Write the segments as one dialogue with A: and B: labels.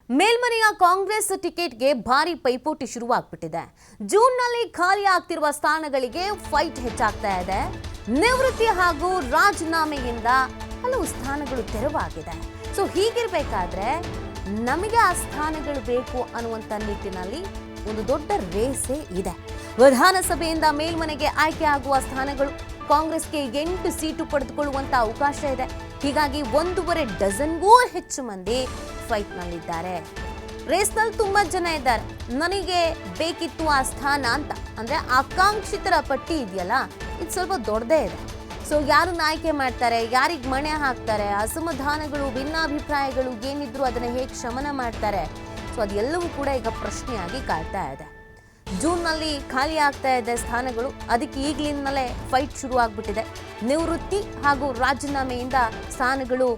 A: ಮೇಲ್ಮನೆಯ ಕಾಂಗ್ರೆಸ್ ಟಿಕೆಟ್ಗೆ ಭಾರಿ ಪೈಪೋಟಿ ಶುರುವಾಗ್ಬಿಟ್ಟಿದೆ. ಜೂನ್ನಲ್ಲಿ ಖಾಲಿ ಆಗ್ತಿರುವ ಸ್ಥಾನಗಳಿಗೆ ಫೈಟ್ ಹೆಚ್ಚಾಗ್ತಾ ಇದೆ. ನಿವೃತ್ತಿ ಹಾಗೂ ರಾಜೀನಾಮೆಯಿಂದ ಹಲವು ಸ್ಥಾನಗಳು ತೆರವಾಗಿದೆ. ಸೊ ಹೀಗಿರಬೇಕಾದ್ರೆ ನಮಗೆ ಆ ಸ್ಥಾನಗಳು ಬೇಕು ಅನ್ನುವಂಥ ನಿಟ್ಟಿನಲ್ಲಿ ಒಂದು ದೊಡ್ಡ ರೇಸೇ ಇದೆ. ವಿಧಾನಸಭೆಯಿಂದ ಮೇಲ್ಮನೆಗೆ ಆಯ್ಕೆ ಆಗುವ ಸ್ಥಾನಗಳು ಕಾಂಗ್ರೆಸ್ಗೆ 8 ಸೀಟು ಪಡೆದುಕೊಳ್ಳುವಂತ ಅವಕಾಶ ಇದೆ. ಹೀಗಾಗಿ 1.5 ಡಜನ್ಗೂ ಹೆಚ್ಚು ಮಂದಿ ಫೈಟ್ನಲ್ಲಿದ್ದಾರೆ. ರೇಸ್ನಲ್ಲಿ ತುಂಬಾ ಜನ ಇದ್ದಾರೆ. ನನಗೆ ಬೇಕಿತ್ತು ಆ ಸ್ಥಾನ ಅಂತ ಅಂದ್ರೆ ಆಕಾಂಕ್ಷಿತರ ಪಟ್ಟಿ ಇದೆಯಲ್ಲ, ಇದು ಸ್ವಲ್ಪ ದೊಡ್ಡದೇ ಇದೆ. ಸೊ ಯಾರನ್ನ ಆಯ್ಕೆ ಮಾಡ್ತಾರೆ, ಯಾರಿಗೆ ಮಣೆ ಹಾಕ್ತಾರೆ, ಅಸಮಾಧಾನಗಳು, ಭಿನ್ನಾಭಿಪ್ರಾಯಗಳು ಏನಿದ್ರು ಅದನ್ನ ಹೇಗೆ ಶಮನ ಮಾಡ್ತಾರೆ, ಸೊ ಅದೆಲ್ಲವೂ ಕೂಡ ಈಗ ಪ್ರಶ್ನೆಯಾಗಿ ಕಾಡ್ತಾ ಇದೆ. ಜೂನ್ನಲ್ಲಿ ಖಾಲಿ ಆಗ್ತಾ ಇದೆ ಸ್ಥಾನಗಳು. ಅದಕ್ಕೆ ಈಗಲಿಂದಲೇ ಫೈಟ್ ಶುರು ಆಗ್ಬಿಟ್ಟಿದೆ. ನಿವೃತ್ತಿ ಹಾಗೂ ರಾಜೀನಾಮೆಯಿಂದ ಸ್ಥಾನಗಳು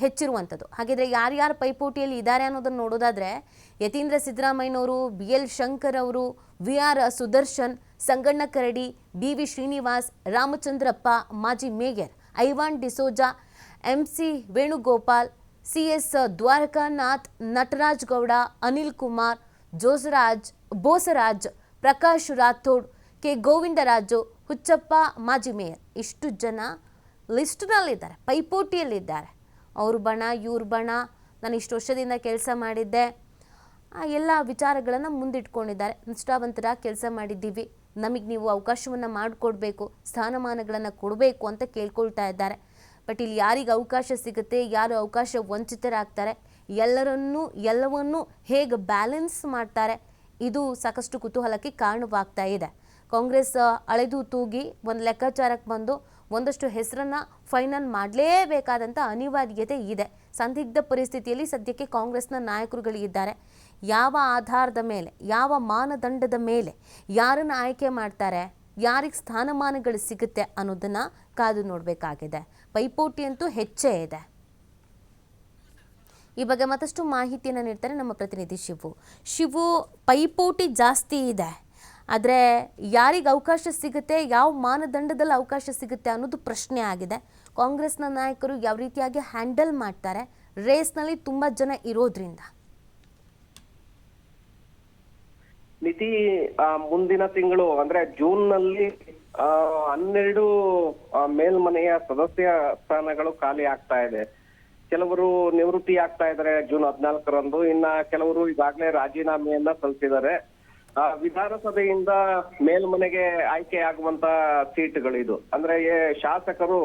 A: ಹೆಚ್ಚಿರುವಂಥದ್ದು. ಹಾಗಿದ್ರೆ ಯಾರ್ಯಾರು ಪೈಪೋಟಿಯಲ್ಲಿ ಇದ್ದಾರೆ ಅನ್ನೋದನ್ನು ನೋಡೋದಾದ್ರೆ, ಯತೀಂದ್ರ ಸಿದ್ದರಾಮಯ್ಯನವರು, BL ಶಂಕರ್ ಅವರು, VR ಸುದರ್ಶನ್, ಸಂಗಣ್ಣ ಕರಡಿ, BV ಶ್ರೀನಿವಾಸ್, ರಾಮಚಂದ್ರಪ್ಪ, ಮಾಜಿ mayor Ivan D'Souza, MC Venugopal, CS Dwarakanath, Nataraj Gowda, Anil Kumar, Bosaraj, Prakash Rathod, K Govindaraju, Huchappa, ಮಾಜಿ ಮೇಯರ್, ಇಷ್ಟು ಜನ ಲಿಸ್ಟ್ನಲ್ಲಿದ್ದಾರೆ, ಪೈಪೋಟಿಯಲ್ಲಿದ್ದಾರೆ. ಅವ್ರ ಬಣ ಇವ್ರ ಬಣ, ನಾನು ಇಷ್ಟು ವರ್ಷದಿಂದ ಕೆಲಸ ಮಾಡಿದ್ದೆ, ಆ ಎಲ್ಲ ವಿಚಾರಗಳನ್ನು ಮುಂದಿಟ್ಕೊಂಡಿದ್ದಾರೆ. ನಿಷ್ಠಾವಂತರಾಗಿ ಕೆಲಸ ಮಾಡಿದ್ದೀವಿ, ನಮಗೆ ನೀವು ಅವಕಾಶವನ್ನು ಮಾಡಿಕೊಡ್ಬೇಕು, ಸ್ಥಾನಮಾನಗಳನ್ನು ಕೊಡಬೇಕು ಅಂತ ಕೇಳ್ಕೊಳ್ತಾ ಇದ್ದಾರೆ. ಬಟ್ ಇಲ್ಲಿ ಯಾರಿಗೆ ಅವಕಾಶ ಸಿಗುತ್ತೆ, ಯಾರು ಅವಕಾಶ ವಂಚಿತರಾಗ್ತಾರೆ, ಎಲ್ಲವನ್ನೂ ಹೇಗೆ ಬ್ಯಾಲೆನ್ಸ್ ಮಾಡ್ತಾರೆ, ಇದು ಸಾಕಷ್ಟು ಕುತೂಹಲಕ್ಕೆ ಕಾರಣವಾಗ್ತಾ ಇದೆ. ಕಾಂಗ್ರೆಸ್ ಅಳೆದು ತೂಗಿ ಒಂದು ಲೆಕ್ಕಾಚಾರಕ್ಕೆ ಬಂದು ಒಂದಷ್ಟು ಹೆಸರನ್ನ ಫೈನಲ್ ಮಾಡಲೇಬೇಕಾದಂಥ ಅನಿವಾರ್ಯತೆ ಇದೆ. ಸಂದಿಗ್ಧ ಪರಿಸ್ಥಿತಿಯಲ್ಲಿ ಸದ್ಯಕ್ಕೆ ಕಾಂಗ್ರೆಸ್ನ ನಾಯಕರುಗಳಿದ್ದಾರೆ. ಯಾವ ಆಧಾರದ ಮೇಲೆ, ಯಾವ ಮಾನದಂಡದ ಮೇಲೆ ಯಾರನ್ನು ಆಯ್ಕೆ ಮಾಡ್ತಾರೆ, ಯಾರಿಗೆ ಸ್ಥಾನಮಾನಗಳು ಸಿಗುತ್ತೆ ಅನ್ನೋದನ್ನ ಕಾದು ನೋಡಬೇಕಾಗಿದೆ. ಪೈಪೋಟಿ ಅಂತೂ ಹೆಚ್ಚೇ ಇದೆ. ಈ ಬಗ್ಗೆ ಮತ್ತಷ್ಟು ಮಾಹಿತಿಯನ್ನು ನೀಡ್ತಾರೆ ನಮ್ಮ ಪ್ರತಿನಿಧಿ ಶಿವು. ಪೈಪೋಟಿ ಜಾಸ್ತಿ ಇದೆ, ಆದರೆ ಯಾರಿಗೆ ಅವಕಾಶ ಸಿಗುತ್ತೆ, ಯಾವ ಮಾನದಂಡದಲ್ಲಿ ಅವಕಾಶ ಸಿಗುತ್ತೆ ಅನ್ನೋದು ಪ್ರಶ್ನೆ ಆಗಿದೆ. ಕಾಂಗ್ರೆಸ್ನ ನಾಯಕರು ಯಾವ ರೀತಿಯಾಗಿ ಹ್ಯಾಂಡಲ್ ಮಾಡ್ತಾರೆ ರೇಸ್ನಲ್ಲಿ ತುಂಬಾ ಜನ ಇರೋದ್ರಿಂದ?
B: ನಿತಿ, ಮುಂದಿನ ತಿಂಗಳು ಅಂದ್ರೆ ಜೂನ್ ನಲ್ಲಿ 12 ಮೇಲ್ಮನೆಯ ಸದಸ್ಯ ಸ್ಥಾನಗಳು ಖಾಲಿ ಆಗ್ತಾ ಇದೆ. ಕೆಲವರು ನಿವೃತ್ತಿ ಆಗ್ತಾ ಇದ್ದಾರೆ ಜೂನ್ 14ರಂದು. ಇನ್ನ ಕೆಲವರು ಈಗಾಗಲೇ ರಾಜೀನಾಮೆಯನ್ನ ಸಲ್ಲಿಸಿದ್ದಾರೆ. ವಿಧಾನಸಭೆಯಿಂದ ಮೇಲ್ಮನೆಗೆ ಆಯ್ಕೆ ಆಗುವಂತ ಸೀಟ್ಗಳು ಇದು. ಅಂದ್ರೆ ಶಾಸಕರು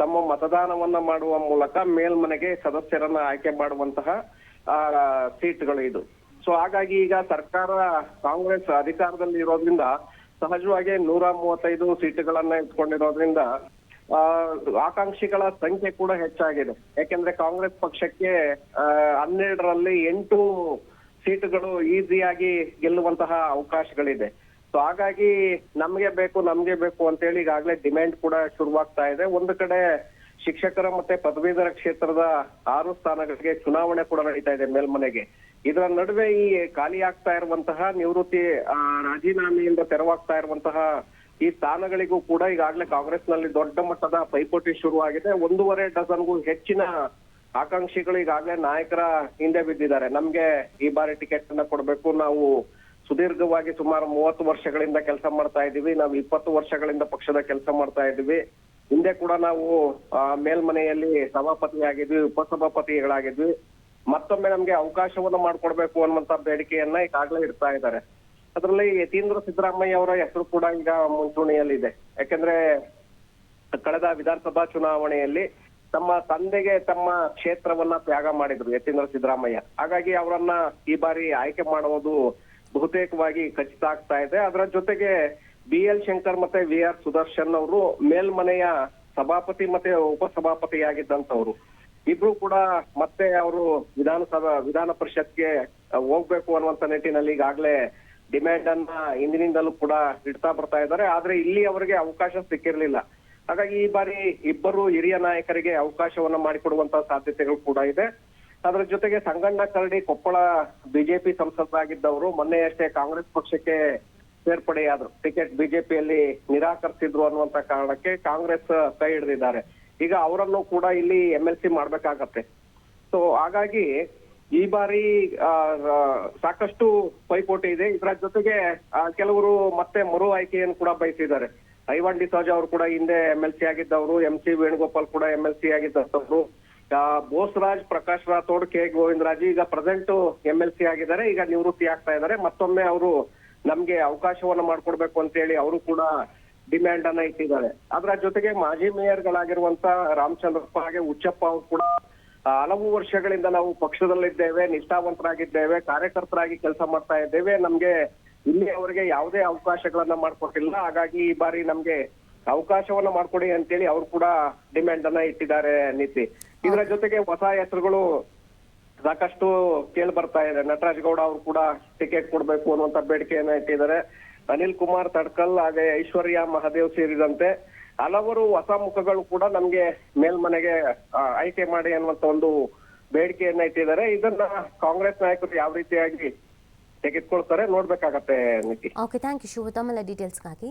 B: ತಮ್ಮ ಮತದಾನವನ್ನ ಮಾಡುವ ಮೂಲಕ ಮೇಲ್ಮನೆಗೆ ಸದಸ್ಯರನ್ನ ಆಯ್ಕೆ ಮಾಡುವಂತಹ ಸೀಟ್ಗಳು ಇದು. ಸೊ ಹಾಗಾಗಿ ಈಗ ಸರ್ಕಾರ ಕಾಂಗ್ರೆಸ್ ಅಧಿಕಾರದಲ್ಲಿ ಇರೋದ್ರಿಂದ ಸಹಜವಾಗಿ 135 ಸೀಟುಗಳನ್ನ ಇಟ್ಕೊಂಡಿರೋದ್ರಿಂದ ಆಕಾಂಕ್ಷಿಗಳ ಸಂಖ್ಯೆ ಕೂಡ ಹೆಚ್ಚಾಗಿದೆ. ಯಾಕೆಂದ್ರೆ ಕಾಂಗ್ರೆಸ್ ಪಕ್ಷಕ್ಕೆ 12ರಲ್ಲಿ 8 ಸೀಟುಗಳು ಈಸಿಯಾಗಿ ಗೆಲ್ಲುವಂತಹ ಅವಕಾಶಗಳಿದೆ. ಸೊ ಹಾಗಾಗಿ ನಮ್ಗೆ ಬೇಕು ಅಂತೇಳಿ ಈಗಾಗಲೇ ಡಿಮ್ಯಾಂಡ್ ಕೂಡ ಶುರುವಾಗ್ತಾ ಇದೆ. ಒಂದು ಕಡೆ ಶಿಕ್ಷಕರ ಮತ್ತೆ ಪದವೀಧರ ಕ್ಷೇತ್ರದ 6 ಸ್ಥಾನಗಳಿಗೆ ಚುನಾವಣೆ ಕೂಡ ನಡೀತಾ ಇದೆ ಮೇಲ್ಮನೆಗೆ. ಇದರ ನಡುವೆ ಈ ಖಾಲಿ ಆಗ್ತಾ ಇರುವಂತಹ ನಿವೃತ್ತಿ ರಾಜೀನಾಮೆಯಿಂದ ತೆರವಾಗ್ತಾ ಇರುವಂತಹ ಈ ಸ್ಥಾನಗಳಿಗೂ ಕೂಡ ಈಗಾಗಲೇ ಕಾಂಗ್ರೆಸ್ನಲ್ಲಿ ದೊಡ್ಡ ಮಟ್ಟದ ಪೈಪೋಟಿ ಶುರುವಾಗಿದೆ. 1.5 ಡಜನ್ಗೂ ಹೆಚ್ಚಿನ ಆಕಾಂಕ್ಷಿಗಳು ಈಗಾಗಲೇ ನಾಯಕರ ಹಿಂದೆ ಬಿದ್ದಿದ್ದಾರೆ. ನಮ್ಗೆ ಈ ಬಾರಿ ಟಿಕೆಟ್ ಅನ್ನ ಕೊಡ್ಬೇಕು, ನಾವು ಸುದೀರ್ಘವಾಗಿ ಸುಮಾರು 30 ವರ್ಷಗಳಿಂದ ಕೆಲಸ ಮಾಡ್ತಾ ಇದ್ದೀವಿ, ನಾವು 20 ವರ್ಷಗಳಿಂದ ಪಕ್ಷದ ಕೆಲಸ ಮಾಡ್ತಾ ಇದ್ದೀವಿ, ಹಿಂದೆ ಕೂಡ ನಾವು ಮೇಲ್ಮನೆಯಲ್ಲಿ ಸಭಾಪತಿಯಾಗಿದ್ವಿ, ಉಪಸಭಾಪತಿಗಳಾಗಿದ್ವಿ, ಮತ್ತೊಮ್ಮೆ ನಮ್ಗೆ ಅವಕಾಶವನ್ನ ಮಾಡ್ಕೊಡ್ಬೇಕು ಅನ್ನುವಂತ ಬೇಡಿಕೆಯನ್ನ ಈಗಾಗಲೇ ಇಡ್ತಾ ಇದ್ದಾರೆ. ಅದರಲ್ಲಿ ಯತೀಂದ್ರ ಸಿದ್ದರಾಮಯ್ಯ ಅವರ ಹೆಸರು ಕೂಡ ಈಗ ಮುಂಚೂಣಿಯಲ್ಲಿದೆ. ಯಾಕಂದ್ರೆ ಕಳೆದ ವಿಧಾನಸಭಾ ಚುನಾವಣೆಯಲ್ಲಿ ತಮ್ಮ ತಂದೆಗೆ ತಮ್ಮ ಕ್ಷೇತ್ರವನ್ನ ತ್ಯಾಗ ಮಾಡಿದ್ರು ಯತೀಂದ್ರ ಸಿದ್ದರಾಮಯ್ಯ. ಹಾಗಾಗಿ ಅವರನ್ನ ಈ ಬಾರಿ ಆಯ್ಕೆ ಮಾಡುವುದು ಬಹುತೇಕವಾಗಿ ಖಚಿತ ಆಗ್ತಾ ಇದೆ. ಅದರ ಜೊತೆಗೆ BL ಶಂಕರ್ ಮತ್ತೆ VR ಸುದರ್ಶನ್ ಅವರು ಮೇಲ್ಮನೆಯ ಸಭಾಪತಿ ಮತ್ತೆ ಉಪಸಭಾಪತಿಯಾಗಿದ್ದಂತವ್ರು. ಇಬ್ರು ಕೂಡ ಮತ್ತೆ ಅವರು ವಿಧಾನ ಪರಿಷತ್ಗೆ ಹೋಗ್ಬೇಕು ಅನ್ನುವಂತ ನಿಟ್ಟಿನಲ್ಲಿ ಈಗಾಗಲೇ ಡಿಮ್ಯಾಂಡ್ ಅನ್ನ ಹಿಂದಿನಿಂದಲೂ ಕೂಡ ಇಡ್ತಾ ಬರ್ತಾ ಇದ್ದಾರೆ. ಆದ್ರೆ ಇಲ್ಲಿ ಅವರಿಗೆ ಅವಕಾಶ ಸಿಕ್ಕಿರ್ಲಿಲ್ಲ. ಹಾಗಾಗಿ ಈ ಬಾರಿ ಇಬ್ಬರು ಹಿರಿಯ ನಾಯಕರಿಗೆ ಅವಕಾಶವನ್ನ ಮಾಡಿಕೊಡುವಂತ ಸಾಧ್ಯತೆಗಳು ಕೂಡ ಇದೆ. ಅದರ ಜೊತೆಗೆ ಸಂಗಣ್ಣ ಕರಡಿ ಕೊಪ್ಪಳ ಬಿಜೆಪಿ ಸಂಸದರಾಗಿದ್ದವರು ಮೊನ್ನೆಯಷ್ಟೇ ಕಾಂಗ್ರೆಸ್ ಪಕ್ಷಕ್ಕೆ ಸೇರ್ಪಡೆಯಾದ್ರು. ಟಿಕೆಟ್ ಬಿಜೆಪಿಯಲ್ಲಿ ನಿರಾಕರಿಸಿದ್ರು ಅನ್ನುವಂತ ಕಾರಣಕ್ಕೆ ಕಾಂಗ್ರೆಸ್ ಕೈ ಹಿಡಿದಿದ್ದಾರೆ. ಈಗ ಅವರನ್ನು ಕೂಡ ಇಲ್ಲಿ MLC ಮಾಡ್ಬೇಕಾಗತ್ತೆ. ಸೊ ಹಾಗಾಗಿ ಈ ಬಾರಿ ಸಾಕಷ್ಟು ಪೈಪೋಟಿ ಇದೆ. ಇದರ ಜೊತೆಗೆ ಕೆಲವರು ಮತ್ತೆ ಮರು ಆಯ್ಕೆಯನ್ನು ಕೂಡ ಬಯಸಿದ್ದಾರೆ. ಐವಾನ್ ಡಿಸೋಜಾ ಅವರು ಕೂಡ ಹಿಂದೆ MLC ಆಗಿದ್ದವರು, MC ವೇಣುಗೋಪಾಲ್ ಕೂಡ MLC ಆಗಿದ್ದವರು, ಬೋಸ್ರಾಜ್, ಪ್ರಕಾಶ್ ರಾಥೋಡ್, ಕೆ ಗೋವಿಂದರಾಜ್ ಈಗ ಪ್ರೆಸೆಂಟ್ MLC ಆಗಿದ್ದಾರೆ. ಈಗ ನಿವೃತ್ತಿ ಆಗ್ತಾ ಇದ್ದಾರೆ. ಮತ್ತೊಮ್ಮೆ ಅವರು ನಮ್ಗೆ ಅವಕಾಶವನ್ನ ಮಾಡ್ಕೊಡ್ಬೇಕು ಅಂತ ಹೇಳಿ ಅವರು ಕೂಡ ಡಿಮ್ಯಾಂಡ್ ಅನ್ನ ಇಟ್ಟಿದ್ದಾರೆ. ಅದರ ಜೊತೆಗೆ ಮಾಜಿ ಮೇಯರ್ಗಳಾಗಿರುವಂತ ರಾಮಚಂದ್ರಪ್ಪ ಹಾಗೆ ಹುಚ್ಚಪ್ಪ ಅವರು ಕೂಡ ಹಲವು ವರ್ಷಗಳಿಂದ ನಾವು ಪಕ್ಷದಲ್ಲಿದ್ದೇವೆ, ನಿಷ್ಠಾವಂತರಾಗಿದ್ದೇವೆ, ಕಾರ್ಯಕರ್ತರಾಗಿ ಕೆಲಸ ಮಾಡ್ತಾ ಇದ್ದೇವೆ, ನಮ್ಗೆ ಇಲ್ಲಿ ಅವರಿಗೆ ಯಾವುದೇ ಅವಕಾಶಗಳನ್ನ ಮಾಡ್ಕೊಟ್ಟಿಲ್ಲ, ಹಾಗಾಗಿ ಈ ಬಾರಿ ನಮ್ಗೆ ಅವಕಾಶವನ್ನ ಮಾಡ್ಕೊಡಿ ಅಂತೇಳಿ ಅವರು ಕೂಡ ಡಿಮ್ಯಾಂಡ್ ಅನ್ನ ಇಟ್ಟಿದ್ದಾರೆ ನೀತಿ. ಇದರ ಜೊತೆಗೆ ಹೊಸ ಹೆಸರುಗಳು ಸಾಕಷ್ಟು ಕೇಳಿ ಬರ್ತಾ ಇದೆ. ನಟರಾಜ್ ಗೌಡ ಅವರು ಕೂಡ ಟಿಕೆಟ್ ಕೊಡ್ಬೇಕು ಅನ್ನುವಂತ ಬೇಡಿಕೆಯನ್ನ ಇಟ್ಟಿದ್ದಾರೆ. ಅನಿಲ್ ಕುಮಾರ್ ತಡ್ಕಲ್ ಹಾಗೆ ಐಶ್ವರ್ಯ ಮಹಾದೇವ್ ಸೇರಿದಂತೆ ಹಲವರು ಹೊಸ ಮುಖಗಳು ಕೂಡ ನಮ್ಗೆ ಮೇಲ್ಮನೆಗೆ ಆಯ್ಕೆ ಮಾಡಿ ಅನ್ನುವಂತ ಒಂದು ಬೇಡಿಕೆಯನ್ನ ಇಟ್ಟಿದ್ದಾರೆ. ಇದನ್ನ ಕಾಂಗ್ರೆಸ್ ನಾಯಕರು ಯಾವ ರೀತಿಯಾಗಿ ತೆಗೆದುಕೊಳ್ತಾರೆ ನೋಡ್ಬೇಕಾಗತ್ತೆ ನೀತಿ.
A: ಓಕೆ, ಥ್ಯಾಂಕ್ ಯು ಶಿವ ತಮ್ಮೆಲ್ಲ ಡೀಟೇಲ್ಸ್ಗಾಗಿ.